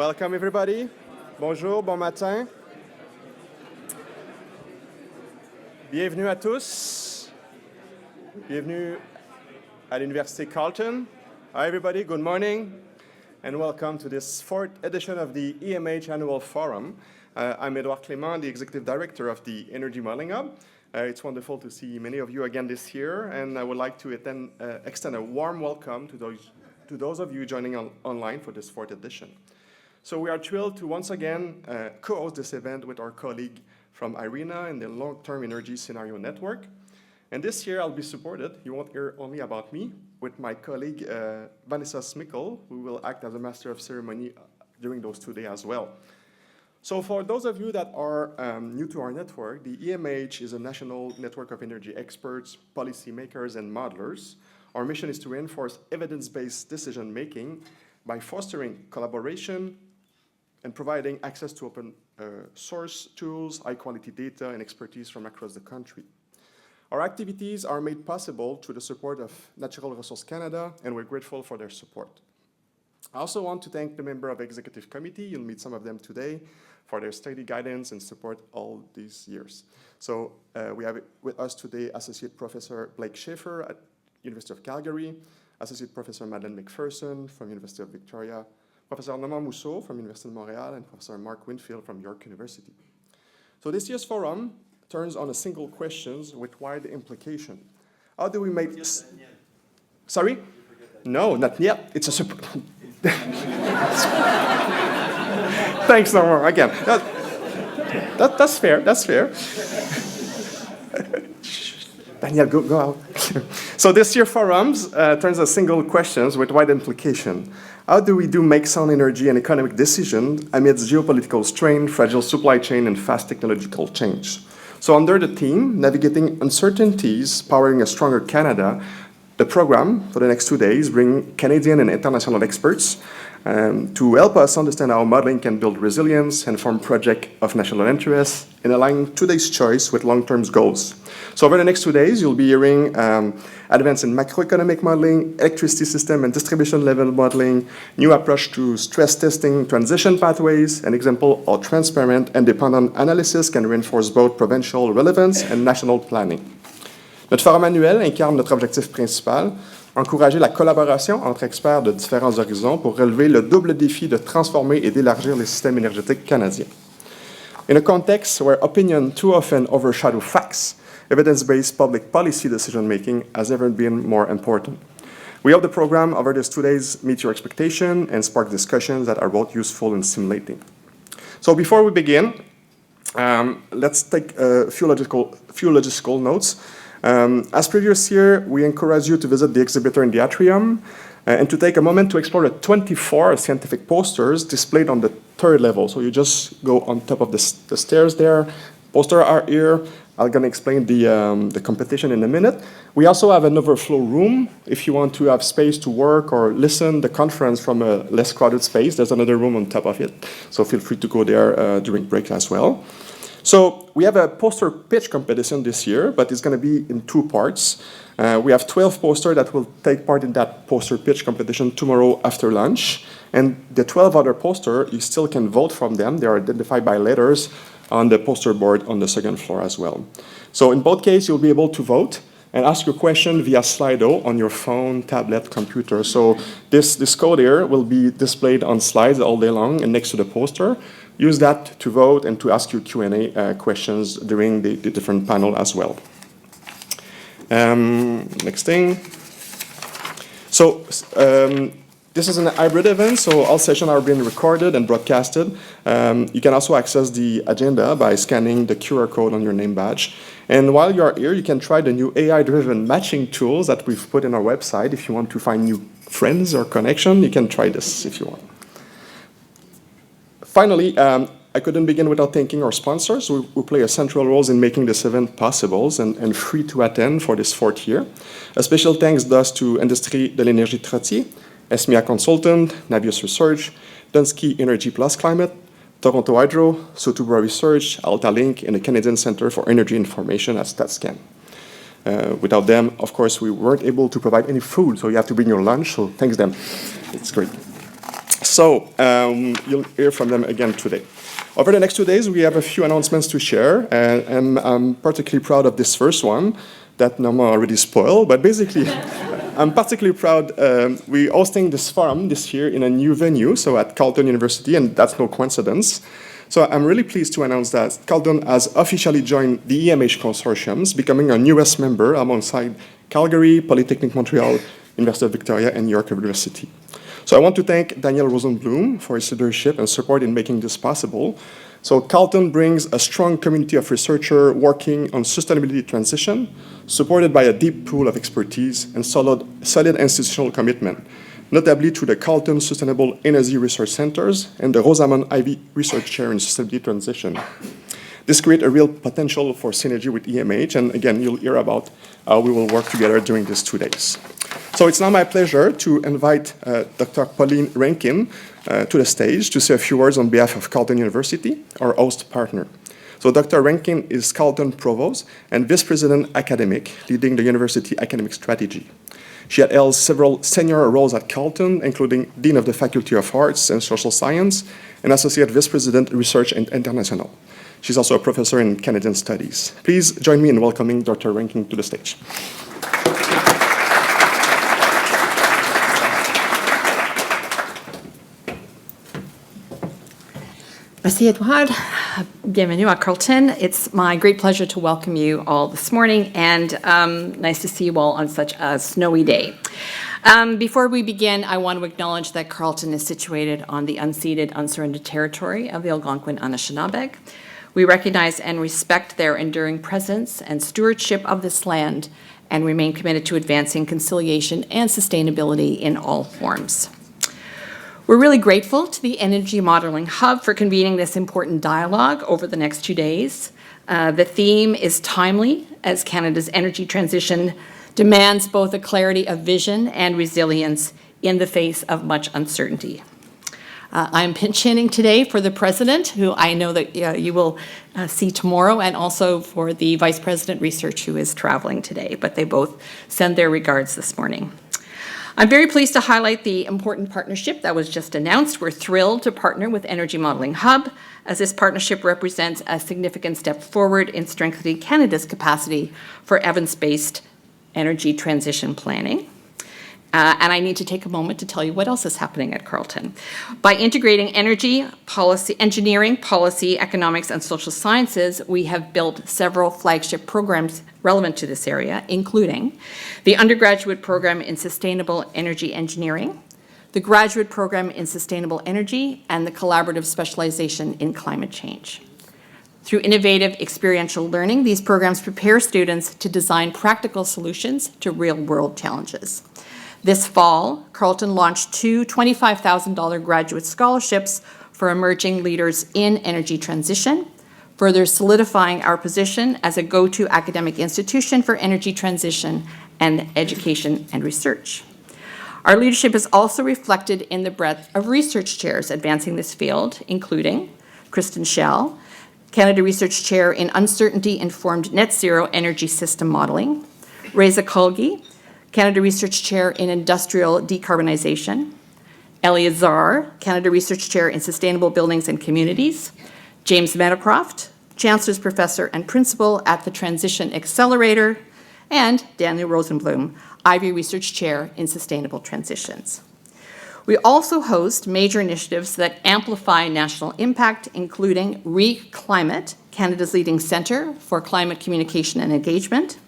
Welcome everybody. Bonjour, bon matin. Bienvenue à tous. Bienvenue à l'Université Carleton. Hi everybody, good morning and welcome to this fourth edition of the EMH Annual Forum. I'm Edouard Clément, the Executive Director of the Energy Modeling Hub. It's wonderful to see many of you again this year, and I would like to extend a warm welcome to those of you joining online for this fourth edition. So we are thrilled to once again co-host this event with our colleague from IRENA and the Long-Term Energy Scenario Network. And this year I'll be supported, you won't hear only about me, with my colleague Vanessa Smickel, who will act as a master of ceremony during those 2 days as well. So for those of you that are new to our network, the EMH is a national network of energy experts, policymakers, and modelers. Our mission is to reinforce evidence-based decision-making by fostering collaboration and providing access to open source tools, high-quality data, and expertise from across the country. Our activities are made possible through the support of Natural Resources Canada, and we're grateful for their support. I also want to thank the member of the Executive Committee, you'll meet some of them today, for their steady guidance and support all these years. So we have with us today Associate Professor Blake Schaefer at University of Calgary, Associate Professor Madeleine McPherson from University of Victoria, Professor Normand Mousseau from University of Montreal, and Professor Mark Winfield from York University. So this year's forum turns on a single question with wide implication. How do we make... Sorry? No, not yet. It's a super... Thanks, Normand, again. That's fair, that's fair. Daniel, go out. So this year's forums turns a single questions with wide implication. How do we make sound energy and economic decisions amidst geopolitical strain, fragile supply chain, and fast technological change? So under the theme, Navigating Uncertainties, Powering a Stronger Canada, the program for the next 2 days bring Canadian and international experts to help us understand how modeling can build resilience and form projects of national interest and align today's choice with long-term goals. So over the next 2 days, you'll be hearing advances in macroeconomic modeling, electricity system and distribution level modeling, new approach to stress testing, transition pathways, an example of transparent and dependent analysis can reinforce both provincial relevance and national planning. Notre forum annuel incarne notre objectif principal, encourager la collaboration entre experts de différents horizons pour relever le double défi de transformer et d'élargir les systèmes énergétiques canadiens. In a context where opinion too often overshadow facts, evidence-based public policy decision-making has never been more important. We hope the program over these 2 days meet your expectation and spark discussions that are both useful and stimulating. So before we begin, let's take a few logistical notes. As previous year, we encourage you to visit the exhibitor in the atrium and to take a moment to explore the 24 scientific posters displayed on the 3rd level. So you just go on top of the stairs there. Posters are here. I'm going to explain the competition in a minute. We also have an overflow room. If you want to have space to work or listen the conference from a less crowded space, there's another room on top of it. So feel free to go there during break as well. So we have a poster pitch competition this year, but it's going to be in 2 parts. We have 12 posters that will take part in that poster pitch competition tomorrow after lunch. And the 12 other posters, you still can vote from them. They are identified by letters on the poster board on the 2nd floor as well. So in both cases, you'll be able to vote and ask your question via Slido on your phone, tablet, computer. So this code here will be displayed on slides all day long and next to the poster. Use that to vote and to ask your Q&A questions during the different panel as well. Next thing. So this is an hybrid event, so all sessions are being recorded and broadcasted. You can also access the agenda by scanning the QR code on your name badge. And while you are here, you can try the new AI-driven matching tools that we've put in our website. If you want to find new friends or connection, you can try this if you want. Finally, I couldn't begin without thanking our sponsors who play a central role in making this event possible and free to attend for this 4th year. A special thanks thus to Industrie de l'Énergie Trottier, SMIA Consultant, Navius Research, Dunsky Energy Plus Climate, Toronto Hydro, Sotubra Research, AltaLink, and the Canadian Centre for Energy Information at StatScan. Without them, of course, we weren't able to provide any food, so you have to bring your lunch, so thanks them. It's great. So you'll hear from them again today. Over the next 2 days, we have a few announcements to share, and I'm particularly proud of this first one that Norma already spoiled, but basically, I'm particularly proud we're hosting this forum this year in a new venue, so at Carleton University, and that's no coincidence. So I'm really pleased to announce that Carleton has officially joined the EMH consortiums, becoming our newest member alongside Calgary, Polytechnic Montreal, University of Victoria, and York University. So I want to thank Daniel Rosenblum for his leadership and support in making this possible. So Carleton brings a strong community of researchers working on sustainability transition, supported by a deep pool of expertise and solid institutional commitment, notably through the Carleton Sustainable Energy Research Centers and the Rosamond Ivy Research Chair in Sustainability Transition. This creates a real potential for synergy with EMH, and again, you'll hear about how we will work together during these 2 days. So it's now my pleasure to invite Dr. Pauline Rankin to the stage to say a few words on behalf of Carleton University, our host partner. So Dr. Rankin is Carleton Provost and Vice President Academic, leading the university academic strategy. She had held several senior roles at Carleton, including Dean of the Faculty of Arts and Social Science and Associate Vice President Research and International. She's also a professor in Canadian Studies. Please join me in welcoming Dr. Rankin to the stage. Merci Edouard. Bienvenue à Carleton. It's my great pleasure to welcome you all this morning, and nice to see you all on such a snowy day. Before we begin, I want to acknowledge that Carleton is situated on the unceded, unsurrendered territory of the Algonquin Anishinaabe. We recognize and respect their enduring presence and stewardship of this land, and remain committed to advancing conciliation and sustainability in all forms. We're really grateful to the Energy Modeling Hub for convening this important dialogue over the next 2 days. The theme is timely, as Canada's energy transition demands both a clarity of vision and resilience in the face of much uncertainty. I'm pinch hitting today for the President, who I know that you will see tomorrow, and also for the Vice President Research, who is traveling today, but they both send their regards this morning. I'm very pleased to highlight the important partnership that was just announced. We're thrilled to partner with Energy Modeling Hub, as this partnership represents a significant step forward in strengthening Canada's capacity for evidence-based energy transition planning. And I need to take a moment to tell you what else is happening at Carleton. By integrating energy, policy, engineering, policy, economics, and social sciences, we have built several flagship programs relevant to this area, including the undergraduate program in sustainable energy engineering, the graduate program in sustainable energy, and the collaborative specialization in climate change. Through innovative experiential learning, these programs prepare students to design practical solutions to real-world challenges. This fall, Carleton launched 2 $25,000 graduate scholarships for emerging leaders in energy transition, further solidifying our position as a go-to academic institution for energy transition and education and research. Our leadership is also reflected in the breadth of research chairs advancing this field, including Kristen Schell, Canada Research Chair in Uncertainty-Informed Net Zero Energy System Modeling, Reza Kolgi, Canada Research Chair in Industrial Decarbonization, Elliot Zarr, Canada Research Chair in Sustainable Buildings and Communities, James Meadowcroft, Chancellor's Professor and Principal at the Transition Accelerator, and Daniel Rosenblum, Ivy Research Chair in Sustainable Transitions. We also host major initiatives that amplify national impact, including ReClimate, Canada's leading centre for climate communication and engagement,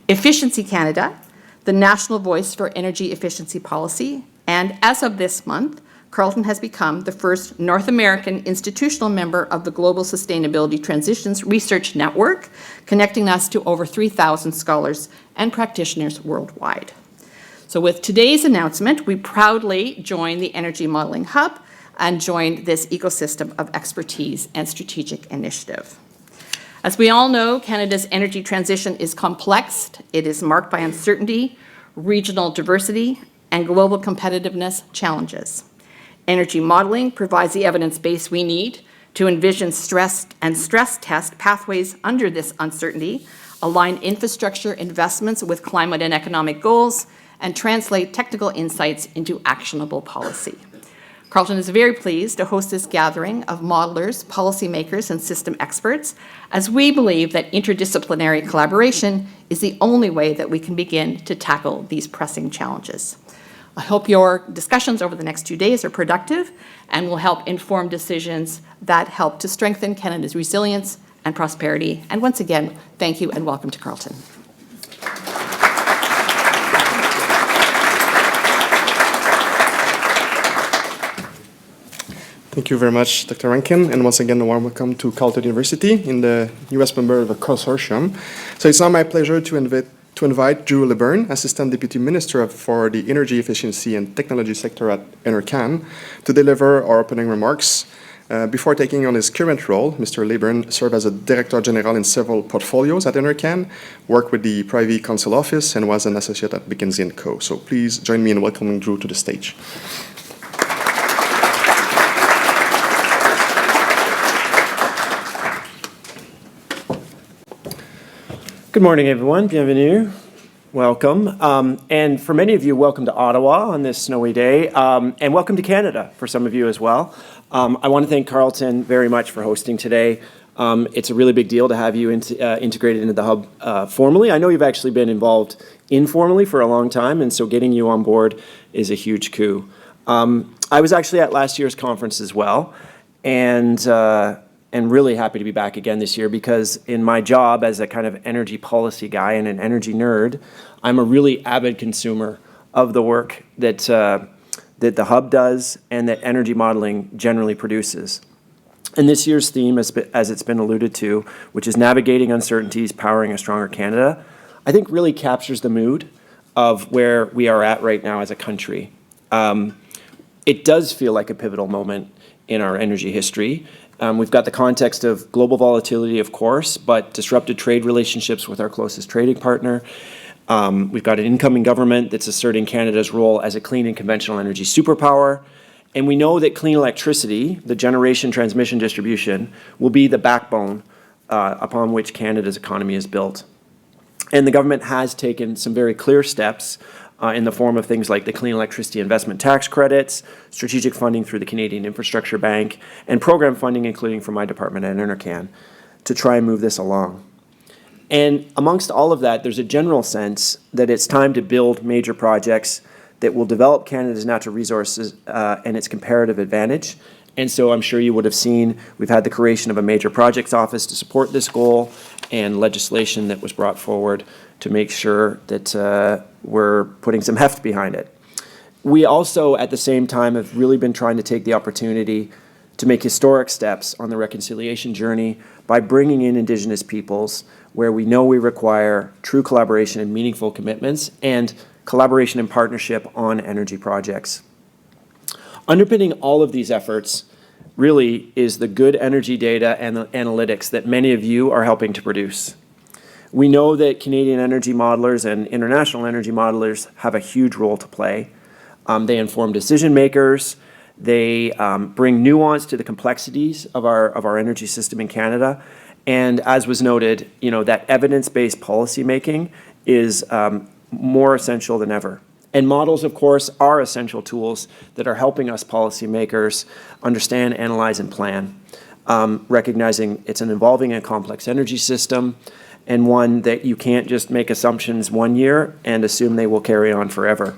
Efficiency Canada, the national voice for energy efficiency policy, and as of this month, Carleton has become the first North American institutional member of the Global Sustainability Transitions Research Network, connecting us to over 3,000 scholars and practitioners worldwide. So with today's announcement, we proudly join the Energy Modeling Hub and join this ecosystem of expertise and strategic initiative. As we all know, Canada's energy transition is complex. It is marked by uncertainty, regional diversity, and global competitiveness challenges. Energy modeling provides the evidence base we need to envision stress test pathways under this uncertainty, align infrastructure investments with climate and economic goals, and translate technical insights into actionable policy. Carleton is very pleased to host this gathering of modelers, policymakers, and system experts, as we believe that interdisciplinary collaboration is the only way that we can begin to tackle these pressing challenges. I hope your discussions over the next 2 days are productive and will help inform decisions that help to strengthen Canada's resilience and prosperity. And once again, thank you and welcome to Carleton. Thank you very much, Dr. Rankin, and once again, a warm welcome to Carleton University in the U.S. member of the consortium. So it's now my pleasure to invite Drew LeBurn, Assistant Deputy Minister for the Energy Efficiency and Technology Sector at NRCan, to deliver our opening remarks. Before taking on his current role, Mr. LeBurn served as a Director General in several portfolios at NRCan, worked with the Privy Council Office, and was an associate at McKinsey & Co. So please join me in welcoming Drew to the stage. Good morning, everyone. Bienvenue. Welcome. And for many of you, welcome to Ottawa on this snowy day, and welcome to Canada for some of you as well. I want to thank Carleton very much for hosting today. It's a really big deal to have you integrated into the hub formally. I know you've actually been involved informally for a long time, and so getting you on board is a huge coup. I was actually at last year's conference as well, and really happy to be back again this year because in my job as a kind of energy policy guy and an energy nerd, I'm a really avid consumer of the work that the Hub does and that energy modeling generally produces. And this year's theme, as it's been alluded to, which is navigating uncertainties, powering a stronger Canada, I think really captures the mood of where we are at right now as a country. It does feel like a pivotal moment in our energy history. We've got the context of global volatility, of course, but disrupted trade relationships with our closest trading partner. We've got an incoming government that's asserting Canada's role as a clean and conventional energy superpower. And we know that clean electricity, the generation, transmission, distribution, will be the backbone upon which Canada's economy is built. And the government has taken some very clear steps in the form of things like the Clean Electricity Investment Tax Credits, strategic funding through the Canadian Infrastructure Bank, and program funding, including from my department at NRCan, to try and move this along. And amongst all of that, there's a general sense that it's time to build major projects that will develop Canada's natural resources and its comparative advantage. And so I'm sure you would have seen we've had the creation of a major projects office to support this goal and legislation that was brought forward to make sure that we're putting some heft behind it. We also, at the same time, have really been trying to take the opportunity to make historic steps on the reconciliation journey by bringing in Indigenous peoples where we know we require true collaboration and meaningful commitments and collaboration and partnership on energy projects. Underpinning all of these efforts really is the good energy data and the analytics that many of you are helping to produce. We know that Canadian energy modelers and international energy modelers have a huge role to play. They inform decision makers. They bring nuance to the complexities of our energy system in Canada. And as was noted, that evidence-based policy making is more essential than ever. And models, of course, are essential tools that are helping us policymakers understand, analyze, and plan, recognizing it's an evolving and complex energy system and one that you can't just make assumptions one year and assume they will carry on forever.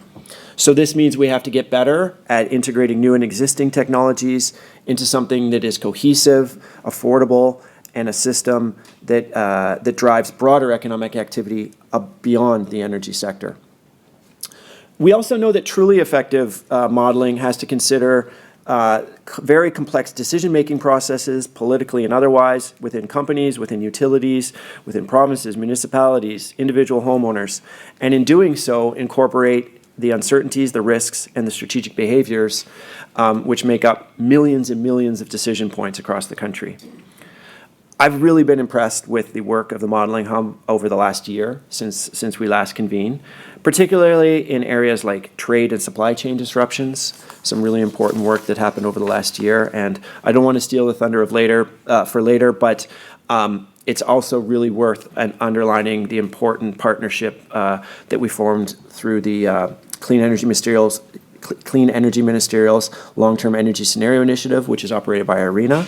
So this means we have to get better at integrating new and existing technologies into something that is cohesive, affordable, and a system that drives broader economic activity beyond the energy sector. We also know that truly effective modeling has to consider very complex decision-making processes, politically and otherwise, within companies, within utilities, within provinces, municipalities, individual homeowners, and in doing so, incorporate the uncertainties, the risks, and the strategic behaviors which make up millions and millions of decision points across the country. I've really been impressed with the work of the Modeling Hub over the last year since we last convened, particularly in areas like trade and supply chain disruptions, some really important work that happened over the last year. And I don't want to steal the thunder of later, but it's also really worth underlining the important partnership that we formed through the Clean Energy Materials Clean Energy Ministerial's Long-Term Energy Scenario Initiative, which is operated by IRENA,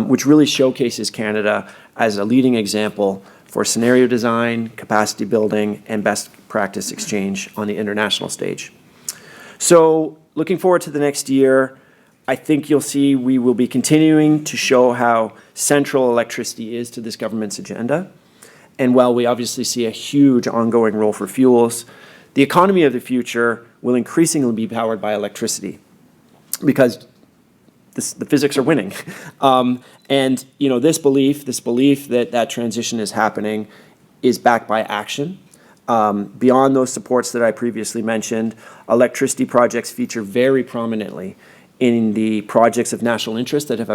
which really showcases Canada as a leading example for scenario design, capacity building, and best practice exchange on the international stage. So looking forward to the next year, I think you'll see we will be continuing to show how central electricity is to this government's agenda. And while we obviously see a huge ongoing role for fuels, the economy of the future will increasingly be powered by electricity because the physics are winning. And you know, this belief that that transition is happening is backed by action. Beyond those supports that I previously mentioned, electricity projects feature very prominently in the projects of national interest that have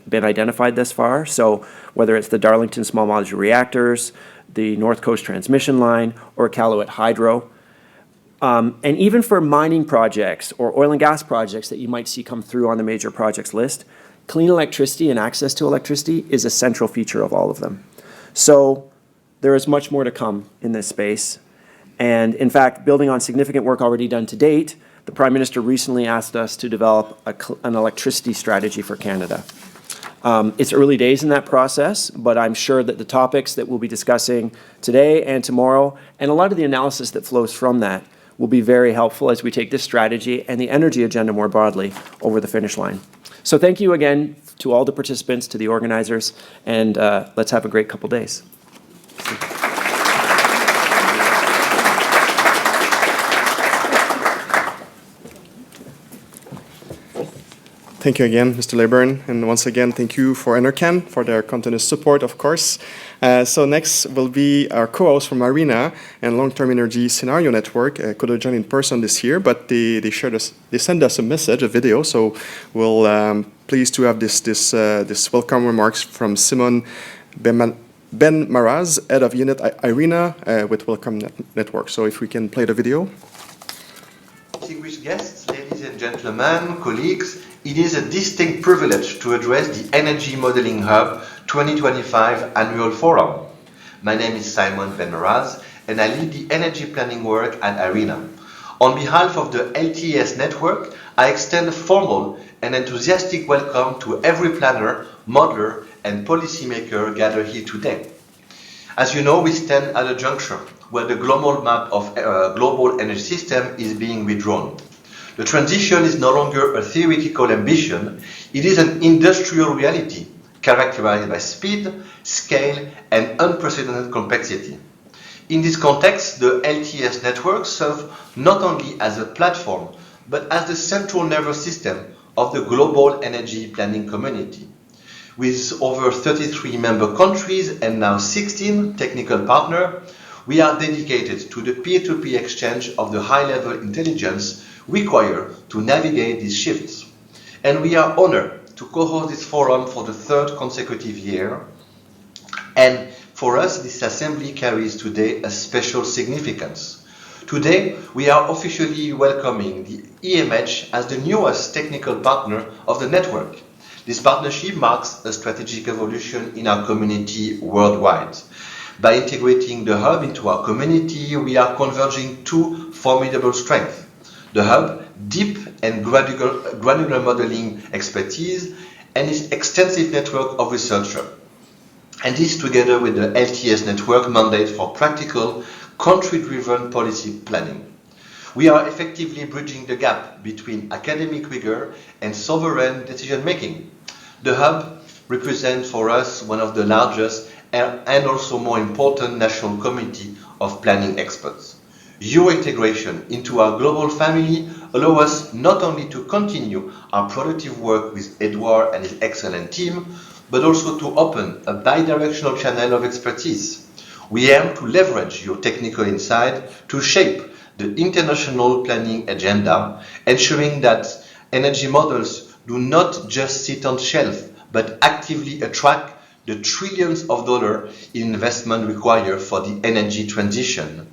been identified thus far. So whether it's the Darlington Small Modular Reactors, the North Coast Transmission Line, or Iqaluit Hydro. And even for mining projects or oil and gas projects that you might see come through on the major projects list, clean electricity and access to electricity is a central feature of all of them. So there is much more to come in this space. And in fact, building on significant work already done to date, the Prime Minister recently asked us to develop an electricity strategy for Canada. It's early days in that process, but I'm sure that the topics that we'll be discussing today and tomorrow, and a lot of the analysis that flows from that, will be very helpful as we take this strategy and the energy agenda more broadly over the finish line. So thank you again to all the participants, to the organizers, and let's have a great couple days. Thank you again, Mr. Leyburn, and once again, thank you for NRCan for their continuous support, of course. So next will be our co-host from ARENA and Long-Term Energy Scenario Network. Could have joined in person this year, but they sent us a message, a video. So we'll pleased to have this welcome remarks from Simon Ben Maraz, head of unit ARENA with Welcome Network. So if we can play the video. Distinguished guests, ladies and gentlemen, colleagues, it is a distinct privilege to address the Energy Modeling Hub 2025 Annual Forum. My name is Simon Ben Maraz, and I lead the energy planning work at ARENA. On behalf of the LTES network, I extend a formal and enthusiastic welcome to every planner, modeler, and policymaker gathered here today. As you know, we stand at a juncture where the global map of global energy system is being redrawn. The transition is no longer a theoretical ambition, it is an industrial reality characterized by speed, scale, and unprecedented complexity. In this context, the LTS network serves not only as a platform, but as the central nervous system of the global energy planning community. With over 33 member countries and now 16 technical partners, we are dedicated to the peer-to-peer exchange of the high-level intelligence required to navigate these shifts. And we are honored to co-host this forum for the third consecutive year. And for us, this assembly carries today a special significance. Today, we are officially welcoming the EMH as the newest technical partner of the network. This partnership marks a strategic evolution in our community worldwide. By integrating the hub into our community, we are converging two formidable strengths. The hub, deep and granular modeling expertise, and its extensive network of researchers. And this together with the LTS network mandate for practical, country-driven policy planning. We are effectively bridging the gap between academic rigor and sovereign decision-making. The hub represents for us one of the largest and also more important national community of planning experts. Your integration into our global family allows us not only to continue our productive work with Edouard and his excellent team, but also to open a bi-directional channel of expertise. We aim to leverage your technical insight to shape the international planning agenda, ensuring that energy models do not just sit on shelf, but actively attract the trillions of dollars in investment required for the energy transition.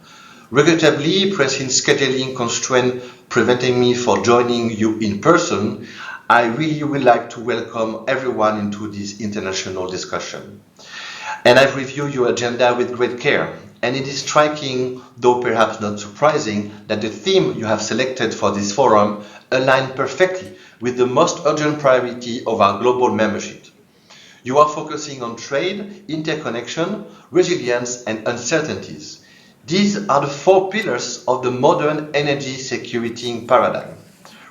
Regrettably, pressing scheduling constraints preventing me from joining you in person, I really would like to welcome everyone into this international discussion. And I've reviewed your agenda with great care. and it is striking, though perhaps not surprising, that the theme you have selected for this forum aligns perfectly with the most urgent priority of our global membership. You are focusing on trade, interconnection, resilience, and uncertainties. These are the four pillars of the modern energy security paradigm.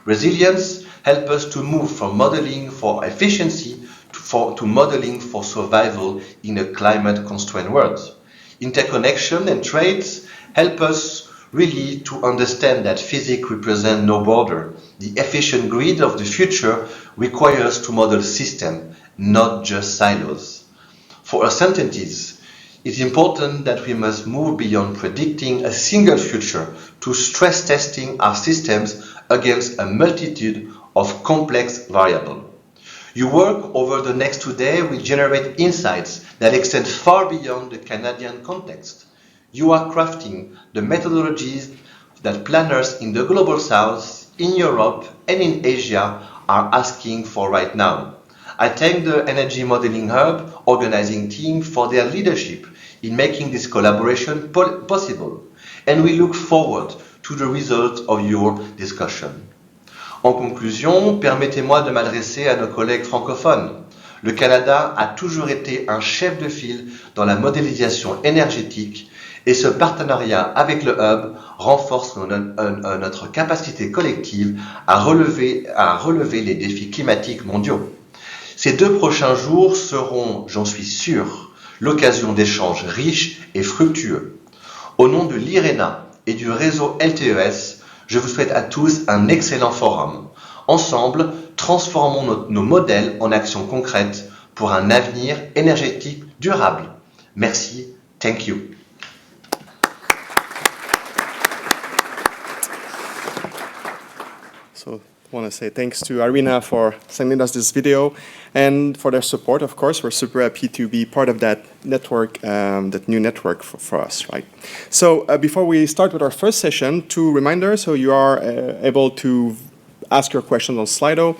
Resilience helps us to move from modeling for efficiency to modeling for survival in a climate-constrained world. Interconnection and trades help us really to understand that physics represent no border. The efficient grid of the future requires to model systems, not just silos. For uncertainties, it's important that we must move beyond predicting a single future to stress testing our systems against a multitude of complex variables. Your work over the next 2 days will generate insights that extend far beyond the Canadian context. You are crafting the methodologies that planners in the Global South, in Europe, and in Asia are asking for right now. I thank the Energy Modeling Hub organizing team for their leadership in making this collaboration possible, and we look forward to the results of your discussion. En conclusion, permettez-moi de m'adresser à nos collègues francophones. Le Canada a toujours été un chef de file dans la modélisation énergétique et ce partenariat avec le Hub renforce notre capacité collective à relever les défis climatiques mondiaux. Ces 2 prochains jours seront, j'en suis sûr, l'occasion d'échanges riches et fructueux. Au nom de l'IRENA et du réseau LTES, je vous souhaite à tous un excellent forum. Ensemble, transformons nos modèles en actions concrètes pour un avenir énergétique durable. Merci. Thank you. So I want to say thanks to Arena for sending us this video and for their support, of course. We're super happy to be part of that network, that new network for us, right? So before we start with our first session, 2 reminders. So you are able to ask your questions on Slido.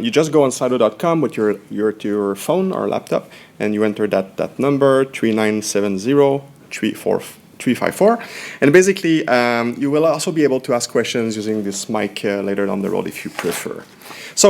You just go on slido.com with your phone or laptop, and you enter that number, 3970-354. And basically, you will also be able to ask questions using this mic later down the road if you prefer. So